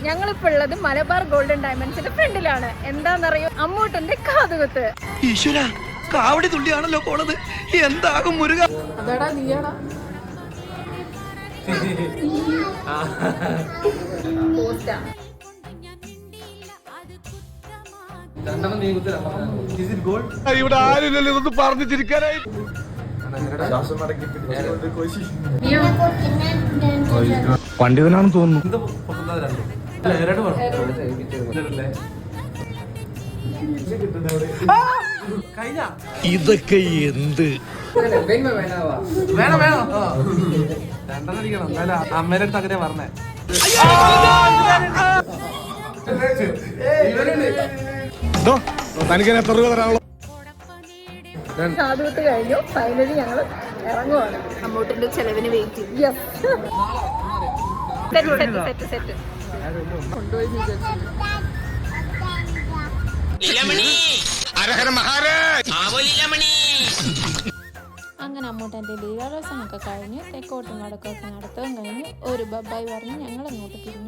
ഞങ്ങളിപ്പോ ഉള്ളത് മലബാർ ഗോൾഡൻ ഡയമണ്ട്സിന്റെ ഫ്രണ്ടിലാണ്. എന്താന്നറിയോ, അമ്മൂട്ടന്റെ കാതുകുത്ത്. ഈശ്വര, കാവടി തുള്ളിയാണല്ലോ പോണത്. എന്താകും മുരുക. അതാടാ നീയാടാ. ഇവിടെ ആരില്ലല്ലോ ഇതൊന്ന് പറഞ്ഞു ചിരിക്കാനായി. പണ്ഡിതനാണെന്ന് തോന്നുന്നു. ഇതൊക്കെ എന്ത് വേണം രണ്ടെണ്ണം അമ്മേടെ അടുത്ത് അങ്ങനെ പറഞ്ഞേ. തനിക്ക് എത്ര രൂപ തരാനുള്ള? കാതുകുത്ത് കഴിഞ്ഞു. ഫൈനലി ഞങ്ങൾ ഇറങ്ങുവാണ്. അമ്മൂട്ടിന്റെ ചെലവിന് വെയിറ്റ് ചെയ്യും. സെറ്റ് കൊണ്ടുപോയി അങ്ങനെ അമ്മൂട്ടൻ്റെ ലീലാലോസനൊക്കെ കഴിഞ്ഞ് തെക്കോട്ടും വടക്കോട്ടും നടത്തവും കഴിഞ്ഞ് ഒരു ബബ്ബായി പറഞ്ഞ് ഞങ്ങൾ അങ്ങോട്ട് തിരിഞ്ഞു.